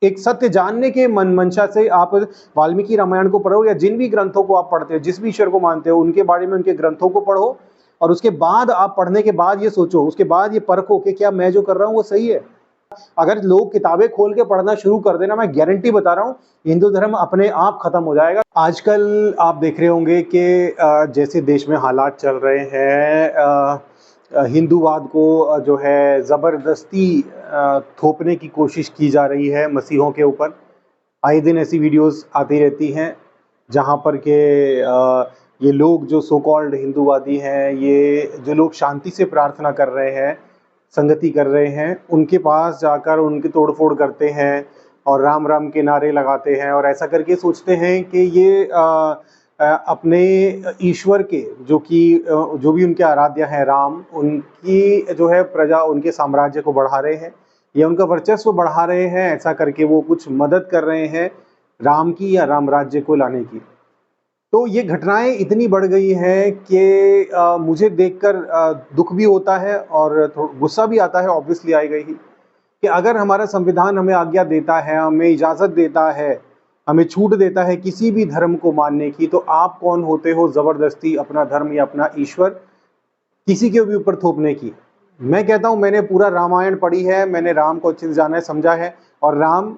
एक सत्य जानने के मन मंशा से आप वाल्मीकि रामायण को पढ़ो या जिन भी ग्रंथों को आप पढ़ते हो, जिस भी ईश्वर को मानते हो, उनके बारे में उनके ग्रंथों को पढ़ो और उसके बाद आप पढ़ने के बाद ये सोचो, उसके बाद ये परखो कि क्या मैं जो कर रहा हूँ वो सही है। अगर लोग किताबें खोल के पढ़ना शुरू कर देना, मैं गारंटी बता रहा हूँ, हिंदू धर्म अपने आप खत्म हो जाएगा। आजकल आप देख रहे होंगे कि जैसे देश में हालात चल रहे हैं, हिंदूवाद को जो है ज़बरदस्ती थोपने की कोशिश की जा रही है मसीहों के ऊपर। आए दिन ऐसी वीडियोस आती रहती हैं जहाँ पर के ये लोग जो सो कॉल्ड हिंदूवादी हैं, ये जो लोग शांति से प्रार्थना कर रहे हैं, संगति कर रहे हैं, उनके पास जाकर उनकी तोड़फोड़ करते हैं और राम राम के नारे लगाते हैं और ऐसा करके सोचते हैं कि ये अपने ईश्वर के जो भी उनके आराध्य हैं राम, उनकी जो है प्रजा, उनके साम्राज्य को बढ़ा रहे हैं या उनका वर्चस्व बढ़ा रहे हैं। ऐसा करके वो कुछ मदद कर रहे हैं राम की या राम राज्य को लाने की। तो ये घटनाएं इतनी बढ़ गई हैं कि मुझे देखकर दुख भी होता है और गुस्सा भी आता है, ऑब्वियसली आएगा ही, कि अगर हमारा संविधान हमें आज्ञा देता है, हमें इजाज़त देता है, हमें छूट देता है किसी भी धर्म को मानने की, तो आप कौन होते हो ज़बरदस्ती अपना धर्म या अपना ईश्वर किसी के भी ऊपर थोपने की। मैं कहता हूँ मैंने पूरा रामायण पढ़ी है, मैंने राम को अच्छे से जाना है, समझा है, और राम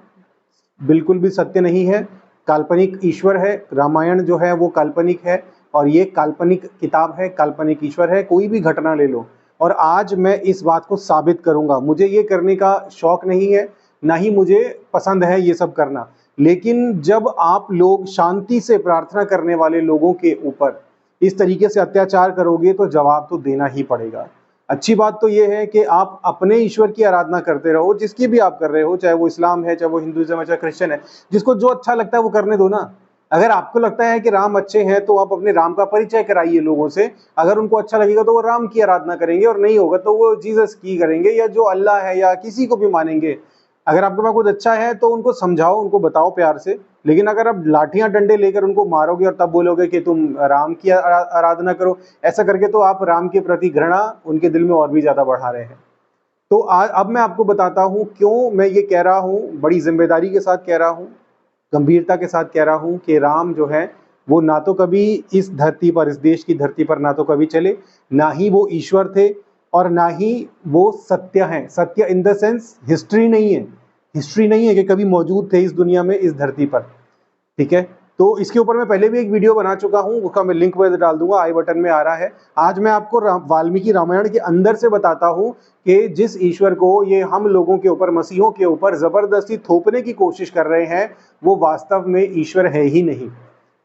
बिल्कुल भी सत्य नहीं है, काल्पनिक ईश्वर है। रामायण जो है वो काल्पनिक है और ये काल्पनिक किताब है, काल्पनिक ईश्वर है। कोई भी घटना ले लो और आज मैं इस बात को साबित करूंगा। मुझे ये करने का शौक नहीं है, ना ही मुझे पसंद है ये सब करना, लेकिन जब आप लोग शांति से प्रार्थना करने वाले लोगों के ऊपर इस तरीके से अत्याचार करोगे तो जवाब तो देना ही पड़ेगा। अच्छी बात तो ये है कि आप अपने ईश्वर की आराधना करते रहो, जिसकी भी आप कर रहे हो, चाहे वो इस्लाम है, चाहे वो हिंदुइज्म है, चाहे क्रिश्चियन है। जिसको जो अच्छा लगता है वो करने दो ना। अगर आपको लगता है कि राम अच्छे हैं तो आप अपने राम का परिचय कराइए लोगों से। अगर उनको अच्छा लगेगा तो वो राम की आराधना करेंगे और नहीं होगा तो वो जीसस की करेंगे या जो अल्लाह है या किसी को भी मानेंगे। अगर आपके पास कुछ अच्छा है तो उनको समझाओ, उनको बताओ प्यार से। लेकिन अगर आप लाठियां डंडे लेकर उनको मारोगे और तब बोलोगे कि तुम राम की आराधना करो, ऐसा करके तो आप राम के प्रति घृणा उनके दिल में और भी ज्यादा बढ़ा रहे हैं। तो अब मैं आपको बताता हूं क्यों मैं ये कह रहा हूं, बड़ी जिम्मेदारी के साथ कह रहा हूं, गंभीरता के साथ कह रहा हूं कि राम जो है वो ना तो कभी इस धरती पर, इस देश की धरती पर ना तो कभी चले, ना ही वो ईश्वर थे और ना ही वो सत्य हैं। सत्य इन द सेंस हिस्ट्री नहीं है, हिस्ट्री नहीं है कि कभी मौजूद थे इस दुनिया में, इस धरती पर। ठीक है, तो इसके ऊपर मैं पहले भी एक वीडियो बना चुका हूं, उसका मैं लिंक वगैरह डाल दूंगा, आई बटन में आ रहा है। आज मैं आपको वाल्मीकि रामायण के अंदर से बताता हूं कि जिस ईश्वर को ये हम लोगों के ऊपर, मसीहों के ऊपर जबरदस्ती थोपने की कोशिश कर रहे हैं, वो वास्तव में ईश्वर है ही नहीं।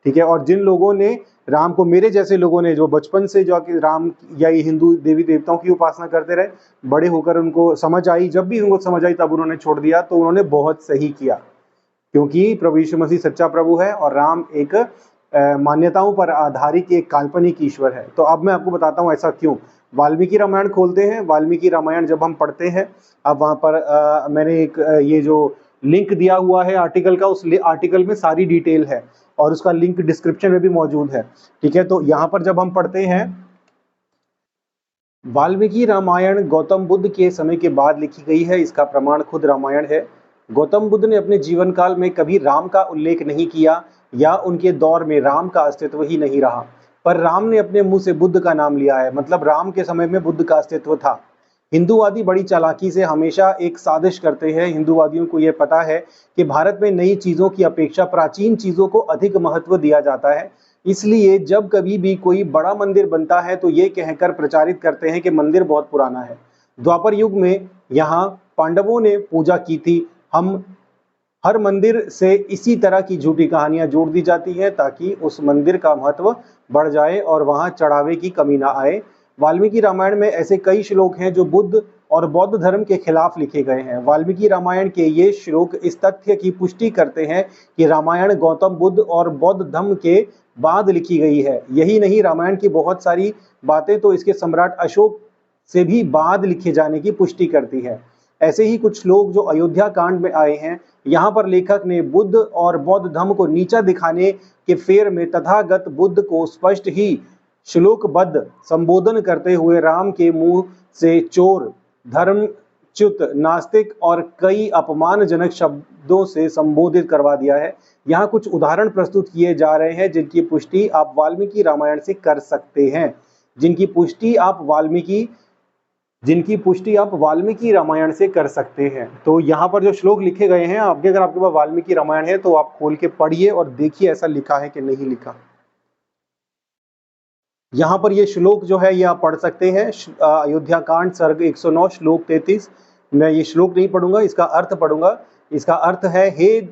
ठीक है, और जिन लोगों ने राम को, मेरे जैसे लोगों ने जो बचपन से जो कि राम या ये हिंदू देवी देवताओं की उपासना करते रहे, बड़े होकर उनको समझ आई, जब भी उनको समझ आई तब उन्होंने छोड़ दिया, तो उन्होंने बहुत सही किया, क्योंकि प्रभु यीशु मसीह सच्चा प्रभु है और राम एक मान्यताओं पर आधारित एक काल्पनिक ईश्वर है। तो अब मैं आपको बताता हूँ ऐसा क्यों। वाल्मीकि रामायण खोलते हैं। वाल्मीकि रामायण जब हम पढ़ते हैं, अब वहाँ पर मैंने एक ये जो लिंक दिया हुआ है आर्टिकल का, उस आर्टिकल में सारी डिटेल है और उसका लिंक डिस्क्रिप्शन में भी मौजूद है। ठीक है, तो यहाँ पर जब हम पढ़ते हैं, वाल्मीकि रामायण गौतम बुद्ध के समय के बाद लिखी गई है, इसका प्रमाण खुद रामायण है। गौतम बुद्ध ने अपने जीवन काल में कभी राम का उल्लेख नहीं किया या उनके दौर में राम का अस्तित्व ही नहीं रहा, पर राम ने अपने मुंह से बुद्ध का नाम लिया है, मतलब राम के समय में बुद्ध का अस्तित्व था। हिंदूवादी बड़ी चालाकी से हमेशा एक साजिश करते हैं। हिंदूवादियों को यह पता है कि भारत में नई चीजों की अपेक्षा प्राचीन चीजों को अधिक महत्व दिया जाता है, इसलिए जब कभी भी कोई बड़ा मंदिर बनता है तो ये कहकर प्रचारित करते हैं कि मंदिर बहुत पुराना है। द्वापर युग में यहाँ पांडवों ने पूजा की थी। हम हर मंदिर से इसी तरह की झूठी कहानियां जोड़ दी जाती है ताकि उस मंदिर का महत्व बढ़ जाए और वहां चढ़ावे की कमी ना आए। वाल्मीकि रामायण में ऐसे कई श्लोक हैं जो बुद्ध और बौद्ध धर्म के खिलाफ लिखे गए हैं। वाल्मीकि रामायण के ये श्लोक इस तथ्य की पुष्टि करते हैं कि रामायण गौतम बुद्ध और बौद्ध धर्म के बाद लिखी गई है। यही नहीं, रामायण की बहुत सारी बातें तो इसके सम्राट अशोक से भी बाद लिखे जाने की पुष्टि करती है। ऐसे ही कुछ श्लोक जो अयोध्या कांड में आए हैं, यहाँ पर लेखक ने बुद्ध और बौद्ध धर्म को नीचा दिखाने के फेर में तथागत बुद्ध को स्पष्ट ही श्लोकबद्ध संबोधन करते हुए राम के मुंह से चोर, धर्म च्युत, नास्तिक और कई अपमानजनक शब्दों से संबोधित करवा दिया है। यहाँ कुछ उदाहरण प्रस्तुत किए जा रहे हैं जिनकी पुष्टि आप वाल्मीकि रामायण से कर सकते हैं, जिनकी पुष्टि आप वाल्मीकि रामायण से कर सकते हैं। तो यहाँ पर जो श्लोक लिखे गए हैं, आपके अगर आपके पास वाल्मीकि रामायण है तो आप खोल के पढ़िए और देखिए ऐसा लिखा है कि नहीं लिखा। यहाँ पर ये श्लोक जो है ये आप पढ़ सकते हैं। अयोध्या कांड सर्ग 109 श्लोक 33। मैं ये श्लोक नहीं पढ़ूंगा, इसका अर्थ पढ़ूंगा। इसका अर्थ है, हे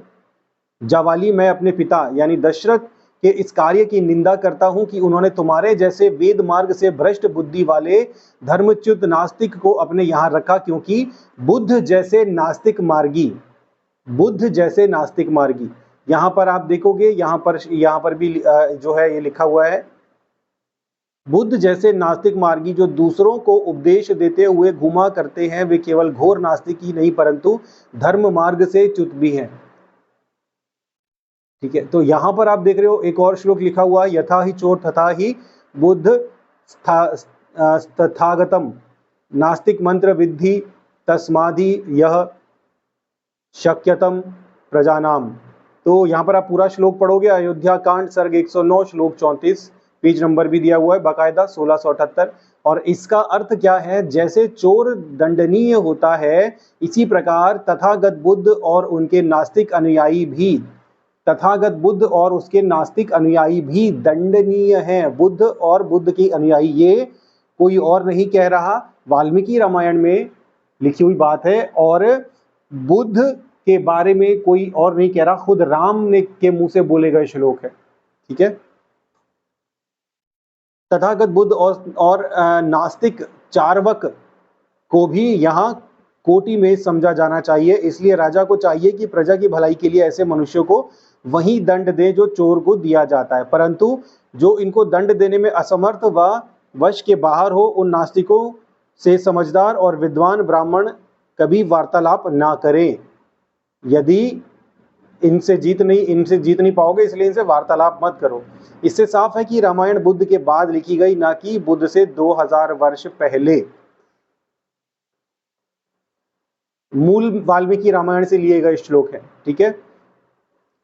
जावाली, मैं अपने पिता यानी दशरथ के इस कार्य की निंदा करता हूं कि उन्होंने तुम्हारे जैसे वेद मार्ग से भ्रष्ट बुद्धि वाले धर्मच्युत नास्तिक को अपने यहाँ रखा, क्योंकि बुद्ध जैसे नास्तिक मार्गी, यहाँ पर आप देखोगे, यहाँ पर भी जो है ये लिखा हुआ है, बुद्ध जैसे नास्तिक मार्गी जो दूसरों को उपदेश देते हुए घुमा करते हैं, वे केवल घोर नास्तिक ही नहीं परंतु धर्म मार्ग से च्युत भी हैं। ठीक है, तो यहां पर आप देख रहे हो एक और श्लोक लिखा हुआ है, यथा ही चोर तथा ही बुद्ध तथागतम नास्तिक मंत्र विद्धि तस्मादि यह शक्यतम प्रजानाम। तो यहाँ पर आप पूरा श्लोक पढ़ोगे, अयोध्या कांड सर्ग 109 श्लोक 34, पेज नंबर भी दिया हुआ है बाकायदा 1678। और इसका अर्थ क्या है, जैसे चोर दंडनीय होता है इसी प्रकार तथागत बुद्ध और उनके नास्तिक अनुयायी भी दंडनीय हैं। बुद्ध और बुद्ध के अनुयायी, ये कोई और नहीं कह रहा, वाल्मीकि रामायण में लिखी हुई बात है और बुद्ध के बारे में कोई और नहीं कह रहा, खुद राम ने के मुंह से बोले गए श्लोक है। ठीक है, तथागत बुद्ध और नास्तिक चार्वक को भी यहाँ कोटि में समझा जाना चाहिए। इसलिए राजा को चाहिए कि प्रजा की भलाई के लिए ऐसे मनुष्यों को वही दंड दे जो चोर को दिया जाता है, परंतु जो इनको दंड देने में असमर्थ व वश के बाहर हो, उन नास्तिकों से समझदार और विद्वान ब्राह्मण कभी वार्तालाप ना करें। यदि इनसे जीत नहीं पाओगे, इसलिए इनसे वार्तालाप मत करो। इससे साफ है कि रामायण बुद्ध के बाद लिखी गई, ना कि बुद्ध से 2000 वर्ष पहले। मूल वाल्मीकि रामायण से लिए गए श्लोक है। ठीक है,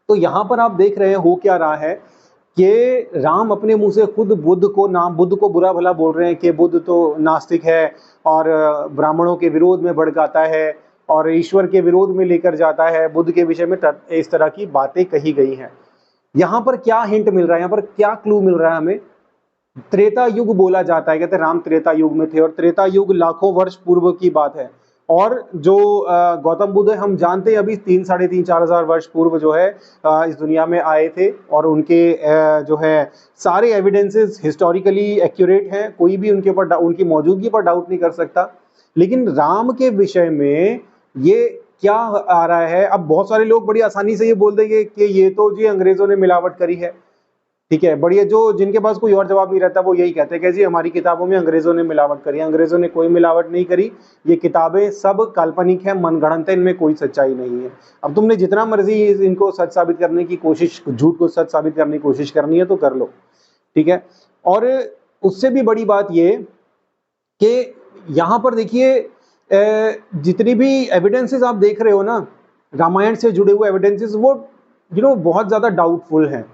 तो यहां पर आप देख रहे हैं हो क्या रहा है कि राम अपने मुंह से खुद बुद्ध को बुरा भला बोल रहे हैं कि बुद्ध तो नास्तिक है और ब्राह्मणों के विरोध में भड़काता है और ईश्वर के विरोध में लेकर जाता है। बुद्ध के विषय में इस तरह की बातें कही गई हैं। यहाँ पर क्या हिंट मिल रहा है, यहाँ पर क्या क्लू मिल रहा है हमें? त्रेता युग बोला जाता है, कहते हैं राम त्रेता युग में थे और त्रेता युग लाखों वर्ष पूर्व की बात है। और जो गौतम बुद्ध है, हम जानते हैं अभी 3, 3.5, 4,000 वर्ष पूर्व जो है इस दुनिया में आए थे और उनके जो है सारे एविडेंसेस हिस्टोरिकली एक्यूरेट हैं, कोई भी उनकी मौजूदगी पर डाउट नहीं कर सकता। लेकिन राम के विषय में ये क्या आ रहा है? अब बहुत सारे लोग बड़ी आसानी से ये बोल देंगे कि ये तो जी अंग्रेजों ने मिलावट करी है। ठीक है, बढ़िया, जो जिनके पास कोई और जवाब नहीं रहता वो यही कहते हैं कि जी हमारी किताबों में अंग्रेजों ने मिलावट करी। अंग्रेजों ने कोई मिलावट नहीं करी, ये किताबें सब काल्पनिक है, मनगढ़ंत है, इनमें कोई सच्चाई नहीं है। अब तुमने जितना मर्जी इनको सच साबित करने की कोशिश, झूठ को सच साबित करने की कोशिश करनी है तो कर लो। ठीक है, और उससे भी बड़ी बात ये कि यहाँ पर देखिए जितनी भी एविडेंसेस आप देख रहे हो ना, रामायण से जुड़े हुए एविडेंसेस, वो बहुत ज्यादा डाउटफुल हैं।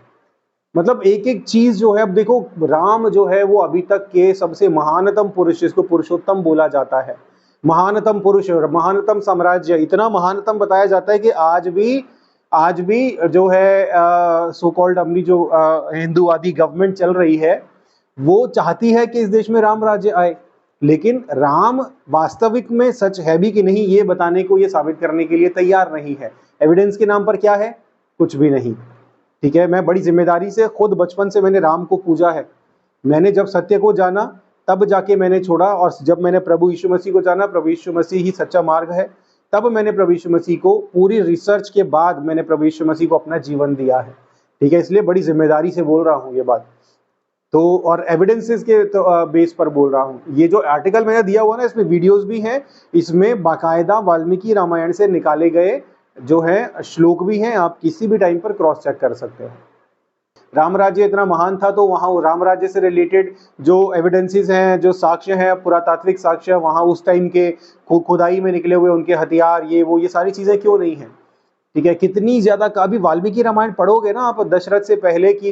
मतलब एक एक चीज जो है, अब देखो राम जो है वो अभी तक के सबसे महानतम पुरुष, जिसको पुरुषोत्तम बोला जाता है, महानतम पुरुष और महानतम साम्राज्य, इतना महानतम बताया जाता है कि आज भी जो है सो कॉल्ड अपनी जो हिंदूवादी गवर्नमेंट चल रही है वो चाहती है कि इस देश में राम राज्य आए। लेकिन राम वास्तविक में सच है भी कि नहीं, ये बताने को, ये साबित करने के लिए तैयार नहीं है। एविडेंस के नाम पर क्या है? कुछ भी नहीं। ठीक है, मैं बड़ी जिम्मेदारी से, खुद बचपन से मैंने राम को पूजा है। मैंने जब सत्य को जाना तब जाके मैंने छोड़ा, और जब मैंने प्रभु यीशु मसीह को जाना, प्रभु यीशु मसीह ही सच्चा मार्ग है, तब मैंने प्रभु यीशु मसीह को, पूरी रिसर्च के बाद मैंने प्रभु यीशु मसीह को अपना जीवन दिया है। ठीक है, इसलिए बड़ी जिम्मेदारी से बोल रहा हूँ ये बात, तो और एविडेंसेस के बेस पर बोल रहा हूँ। ये जो आर्टिकल मैंने दिया हुआ ना, इसमें वीडियोस भी हैं, इसमें बाकायदा वाल्मीकि रामायण से निकाले गए जो है श्लोक भी हैं, आप किसी भी टाइम पर क्रॉस चेक कर सकते हो। राम राज्य इतना महान था, तो वहाँ राम राज्य से रिलेटेड जो एविडेंसेस हैं, जो साक्ष्य हैं, पुरातात्विक साक्ष्य, वहाँ उस टाइम के खुदाई में निकले हुए उनके हथियार, ये वो, ये सारी चीजें क्यों नहीं है? ठीक है, कितनी ज्यादा का अभी वाल्मीकि रामायण पढ़ोगे ना आप, दशरथ से पहले की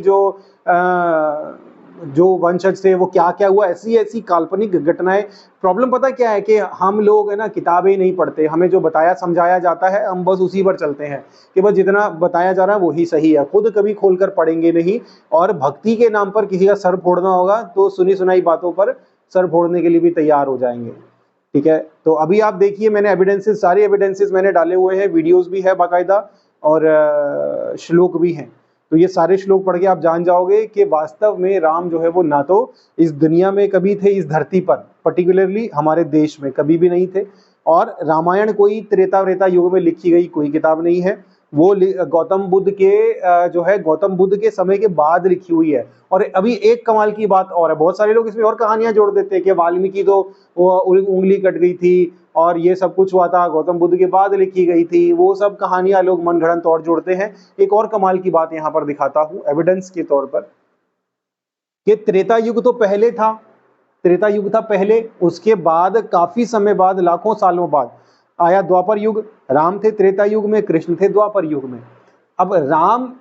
जो वंशज थे वो क्या क्या हुआ, ऐसी ऐसी काल्पनिक घटनाएं। प्रॉब्लम पता क्या है कि हम लोग है ना किताबें नहीं पढ़ते, हमें जो बताया समझाया जाता है हम बस उसी पर चलते हैं कि बस जितना बताया जा रहा है वही सही है, खुद कभी खोलकर पढ़ेंगे नहीं। और भक्ति के नाम पर किसी का सर फोड़ना होगा तो सुनी सुनाई बातों पर सर फोड़ने के लिए भी तैयार हो जाएंगे। ठीक है, तो अभी आप देखिए मैंने एविडेंसेस, सारे एविडेंसेस मैंने डाले हुए हैं, वीडियोस भी है बाकायदा और श्लोक भी हैं। तो ये सारे श्लोक पढ़ के आप जान जाओगे कि वास्तव में राम जो है वो ना तो इस दुनिया में कभी थे, इस धरती पर पर्टिकुलरली हमारे देश में कभी भी नहीं थे। और रामायण कोई त्रेता व्रेता युग में लिखी गई कोई किताब नहीं है, वो गौतम बुद्ध के जो है गौतम बुद्ध के समय के बाद लिखी हुई है। और अभी एक कमाल की बात और है, बहुत सारे लोग इसमें और कहानियां जोड़ देते हैं कि वाल्मीकि तो उंगली कट गई थी और ये सब कुछ हुआ था, गौतम बुद्ध के बाद लिखी गई थी, वो सब कहानियां लोग मनगढ़ंत और जोड़ते हैं। एक और कमाल की बात यहाँ पर दिखाता हूँ एविडेंस के तौर पर कि त्रेता युग तो पहले था, त्रेता युग था पहले, उसके बाद काफी समय बाद, लाखों सालों बाद आया द्वापर युग। राम थे त्रेता युग में, कृष्ण थे द्वापर युग में। अब राम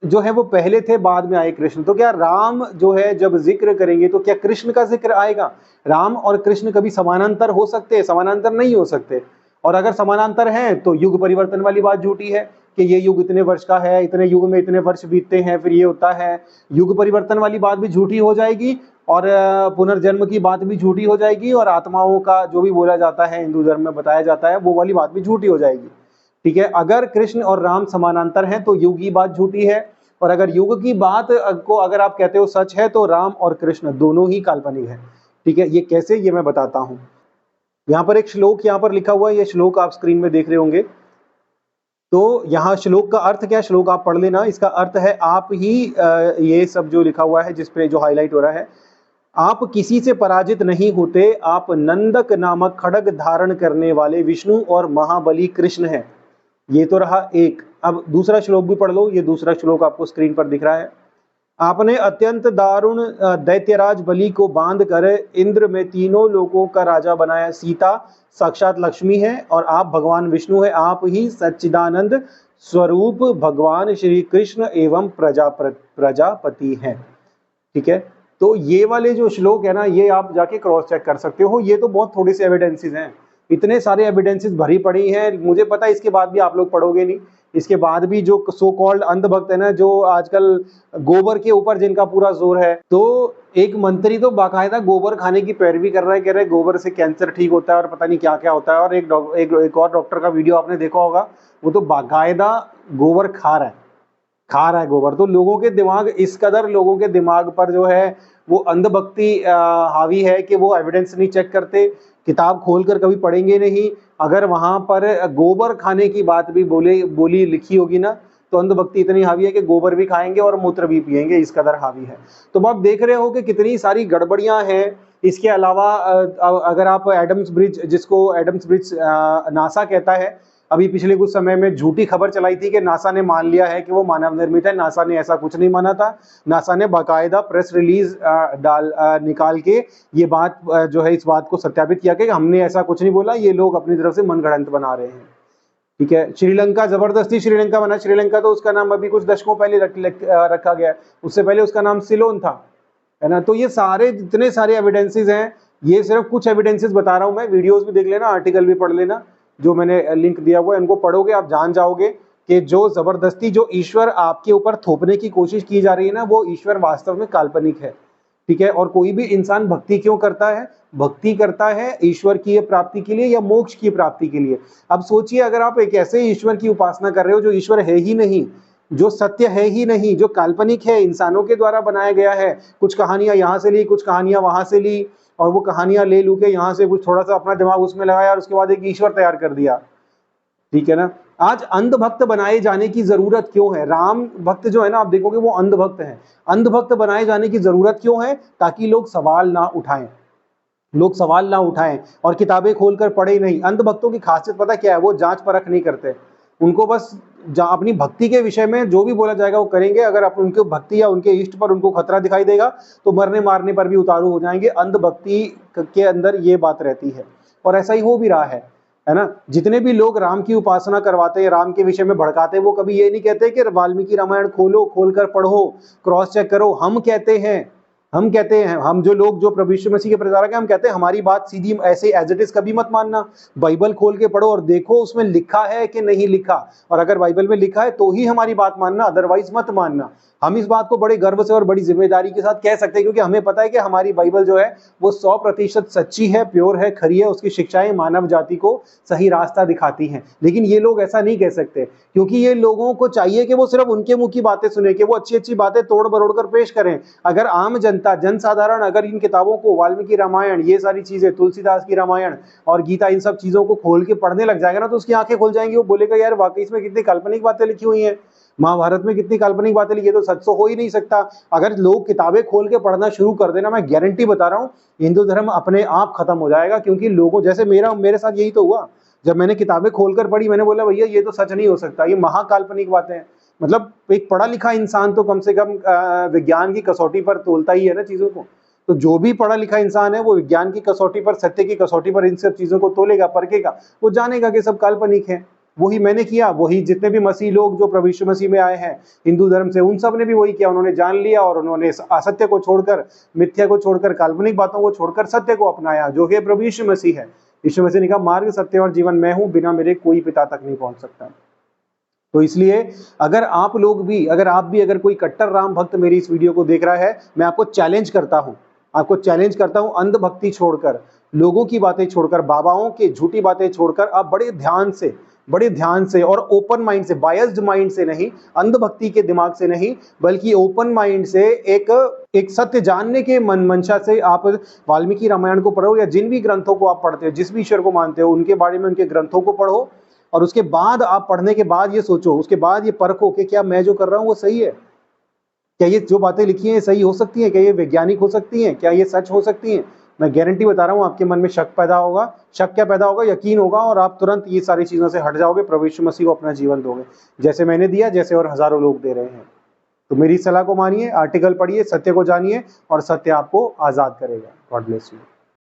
जो है वो पहले थे, बाद में आए कृष्ण। तो क्या राम जो है जब जिक्र करेंगे तो क्या कृष्ण का जिक्र आएगा? राम और कृष्ण कभी समानांतर हो सकते हैं? समानांतर नहीं हो सकते। और अगर समानांतर हैं तो युग परिवर्तन वाली बात झूठी है कि ये युग इतने वर्ष का है, इतने युग में इतने वर्ष बीतते हैं, फिर ये होता है। युग परिवर्तन वाली बात भी झूठी हो जाएगी और पुनर्जन्म की बात भी झूठी हो जाएगी, और आत्माओं का जो भी बोला जाता है हिंदू धर्म में बताया जाता है वो वाली बात भी झूठी हो जाएगी। ठीक है, अगर कृष्ण और राम समानांतर हैं तो युग की बात झूठी है, और अगर युग की बात को अगर आप कहते हो सच है तो राम और कृष्ण दोनों ही काल्पनिक है। ठीक है, ये कैसे, ये मैं बताता हूं। यहाँ पर एक श्लोक यहाँ पर लिखा हुआ है, ये श्लोक आप स्क्रीन में देख रहे होंगे। तो यहाँ श्लोक का अर्थ क्या है, श्लोक आप पढ़ लेना। इसका अर्थ है आप ही ये सब जो लिखा हुआ है जिसपे जो हाईलाइट हो रहा है, आप किसी से पराजित नहीं होते, आप नंदक नामक खड्ग धारण करने वाले विष्णु और महाबली कृष्ण हैं। ये तो रहा एक। अब दूसरा श्लोक भी पढ़ लो, ये दूसरा श्लोक आपको स्क्रीन पर दिख रहा है। आपने अत्यंत दारुण दैत्यराज बलि को बांध कर इंद्र में तीनों लोगों का राजा बनाया। सीता साक्षात लक्ष्मी है और आप भगवान विष्णु है, आप ही सच्चिदानंद स्वरूप भगवान श्री कृष्ण एवं प्रजापति हैं। ठीक है, तो ये वाले जो श्लोक है ना, ये आप जाके क्रॉस चेक कर सकते हो। ये तो बहुत थोड़ी सी एविडेंसेस हैं, इतने सारे एविडेंसेस भरी पड़ी हैं। मुझे पता है इसके बाद भी आप लोग पढ़ोगे नहीं, इसके बाद भी जो सो कॉल्ड अंधभक्त है ना, जो आजकल गोबर के ऊपर जिनका पूरा जोर है, तो एक मंत्री तो बाकायदा गोबर खाने की पैरवी कर रहा है, कह रहे गोबर से कैंसर ठीक होता है और पता नहीं क्या क्या होता है। और एक और डॉक्टर का वीडियो आपने देखा होगा, वो तो बाकायदा गोबर खा रहा है गोबर। तो लोगों के दिमाग, इस कदर लोगों के दिमाग पर जो है वो अंधभक्ति हावी है कि वो एविडेंस नहीं चेक करते, किताब खोलकर कभी पढ़ेंगे नहीं। अगर वहां पर गोबर खाने की बात भी बोली लिखी होगी ना, तो अंधभक्ति इतनी हावी है कि गोबर भी खाएंगे और मूत्र भी पिएंगे, इस कदर हावी है। तो आप देख रहे हो कि कितनी सारी गड़बड़ियां हैं। इसके अलावा अगर आप एडम्स ब्रिज, जिसको एडम्स ब्रिज नासा कहता है, अभी पिछले कुछ समय में झूठी खबर चलाई थी कि नासा ने मान लिया है कि वो मानव निर्मित है। नासा ने ऐसा कुछ नहीं माना था। नासा ने बाकायदा प्रेस रिलीज निकाल के ये बात जो है, इस बात को सत्यापित किया कि हमने ऐसा कुछ नहीं बोला, ये लोग अपनी तरफ से मनगढ़ंत बना रहे हैं। ठीक है, श्रीलंका जबरदस्ती श्रीलंका बना। श्रीलंका तो उसका नाम अभी कुछ दशकों पहले रखा गया, उससे पहले उसका नाम सिलोन था, है ना। तो ये सारे जितने सारे एविडेंसेस हैं, ये सिर्फ कुछ एविडेंसेस बता रहा हूं मैं। वीडियोस भी देख लेना, आर्टिकल भी पढ़ लेना, जो मैंने लिंक दिया हुआ है, इनको पढ़ोगे आप जान जाओगे कि जो जबरदस्ती जो ईश्वर आपके ऊपर थोपने की कोशिश की जा रही है ना, वो ईश्वर वास्तव में काल्पनिक है। ठीक है, और कोई भी इंसान भक्ति क्यों करता है? भक्ति करता है ईश्वर की प्राप्ति के लिए या मोक्ष की प्राप्ति के लिए। अब सोचिए, अगर आप एक ऐसे ईश्वर की उपासना कर रहे हो जो ईश्वर है ही नहीं, जो सत्य है ही नहीं, जो काल्पनिक है, इंसानों के द्वारा बनाया गया है, कुछ कहानियां यहाँ से ली, कुछ कहानियां वहां से ली, और वो कहानियां ले लू के यहाँ से कुछ थोड़ा सा अपना दिमाग उसमें लगाया और उसके बाद एक ईश्वर तैयार कर दिया। ठीक है ना। आज अंधभक्त बनाए जाने की जरूरत क्यों है? राम भक्त जो है ना, आप देखोगे वो अंधभक्त है। अंधभक्त बनाए जाने की जरूरत क्यों है? ताकि लोग सवाल ना उठाएं, लोग सवाल ना उठाएं और किताबें खोलकर पढ़े नहीं। अंधभक्तों की खासियत पता क्या है? वो जांच परख नहीं करते, उनको बस अपनी भक्ति के विषय में जो भी बोला जाएगा वो करेंगे। अगर आप उनके भक्ति या उनके इष्ट पर उनको खतरा दिखाई देगा तो मरने मारने पर भी उतारू हो जाएंगे। अंधभक्ति के अंदर ये बात रहती है और ऐसा ही हो भी रहा है ना। जितने भी लोग राम की उपासना करवाते हैं, राम के विषय में भड़काते हैं, वो कभी ये नहीं कहते कि वाल्मीकि रामायण खोलो, खोलकर पढ़ो, क्रॉस चेक करो। हम कहते हैं, हम जो लोग जो प्रभु यीशु मसीह के प्रचारक हैं, हम कहते हैं हमारी बात सीधी ऐसे एज इट इज कभी मत मानना। बाइबल खोल के पढ़ो और देखो उसमें लिखा है कि नहीं लिखा, और अगर बाइबल में लिखा है तो ही हमारी बात मानना, अदरवाइज मत मानना। हम इस बात को बड़े गर्व से और बड़ी जिम्मेदारी के साथ कह सकते हैं, क्योंकि हमें पता है कि हमारी बाइबल जो है वो 100% सच्ची है, प्योर है, खरी है। उसकी शिक्षाएं मानव जाति को सही रास्ता दिखाती हैं। लेकिन ये लोग ऐसा नहीं कह सकते, क्योंकि ये लोगों को चाहिए कि वो सिर्फ उनके मुंह की बातें सुने, कि वो अच्छी अच्छी बातें तोड़ मरोड़ कर पेश करें। अगर आम जनता, जनसाधारण अगर इन किताबों को, वाल्मीकि रामायण, ये सारी चीजें, तुलसीदास की रामायण और गीता, इन सब चीजों को खोल के पढ़ने लग जाएगा ना, तो उसकी आंखें खुल जाएंगी। वो बोलेगा यार वाकई इसमें कितनी काल्पनिक बातें लिखी हुई हैं, महाभारत में कितनी काल्पनिक बातें लिखी है, तो सच तो हो ही नहीं सकता। अगर लोग किताबें खोल के पढ़ना शुरू कर देना, मैं गारंटी बता रहा हूँ, हिंदू धर्म अपने आप खत्म हो जाएगा। क्योंकि लोगों, जैसे मेरे साथ यही तो हुआ। जब मैंने किताबें खोलकर पढ़ी, मैंने बोला भैया ये तो सच नहीं हो सकता, ये महाकाल्पनिक बातें हैं। मतलब एक पढ़ा लिखा इंसान तो कम से कम विज्ञान की कसौटी पर तोलता ही है ना चीजों को। तो जो भी पढ़ा लिखा इंसान है वो विज्ञान की कसौटी पर, सत्य की कसौटी पर इन सब चीजों को तोलेगा, परखेगा, वो जानेगा कि सब काल्पनिक है। वही मैंने किया, वही जितने भी मसीह लोग जो प्रभु यीशु मसीह में आए हैं हिंदू धर्म से, उन सब ने भी वही किया। उन्होंने जान लिया और उन्होंने असत्य को छोड़कर, मिथ्या को छोड़कर, काल्पनिक बातों को छोड़कर सत्य को अपनाया, जो कि प्रभु यीशु मसीह है। यीशु मसीह ने कहा मार्ग, सत्य और जीवन मैं हूं, बिना मेरे कोई पिता तक नहीं पहुंच सकता। तो इसलिए अगर आप लोग भी, अगर कोई कट्टर राम भक्त मेरी इस वीडियो को देख रहा है, मैं आपको चैलेंज करता हूं, अंधभक्ति छोड़कर, लोगों की बातें छोड़कर, बाबाओं की झूठी बातें छोड़कर, आप बड़े ध्यान से और ओपन माइंड से, बायस्ड माइंड से नहीं, अंधभक्ति के दिमाग से नहीं, बल्कि ओपन माइंड से एक सत्य जानने के मंशा से आप वाल्मीकि रामायण को पढ़ो, या जिन भी ग्रंथों को आप पढ़ते हो, जिस भी ईश्वर को मानते हो, उनके बारे में, उनके ग्रंथों को पढ़ो। और उसके बाद आप पढ़ने के बाद ये सोचो, उसके बाद ये परखो कि क्या मैं जो कर रहा हूं वो सही है, क्या ये जो बातें लिखी हैं सही हो सकती हैं, क्या ये वैज्ञानिक हो सकती हैं, क्या ये सच हो सकती हैं। मैं गारंटी बता रहा हूँ, आपके मन में शक क्या पैदा होगा, यकीन होगा, और आप तुरंत ये सारी चीजों से हट जाओगे, प्रभु यीशु मसीह को अपना जीवन दोगे, जैसे मैंने दिया, जैसे और हजारों लोग दे रहे हैं। तो मेरी सलाह को मानिए, आर्टिकल पढ़िए, सत्य को जानिए, और सत्य आपको आजाद करेगा। God bless you.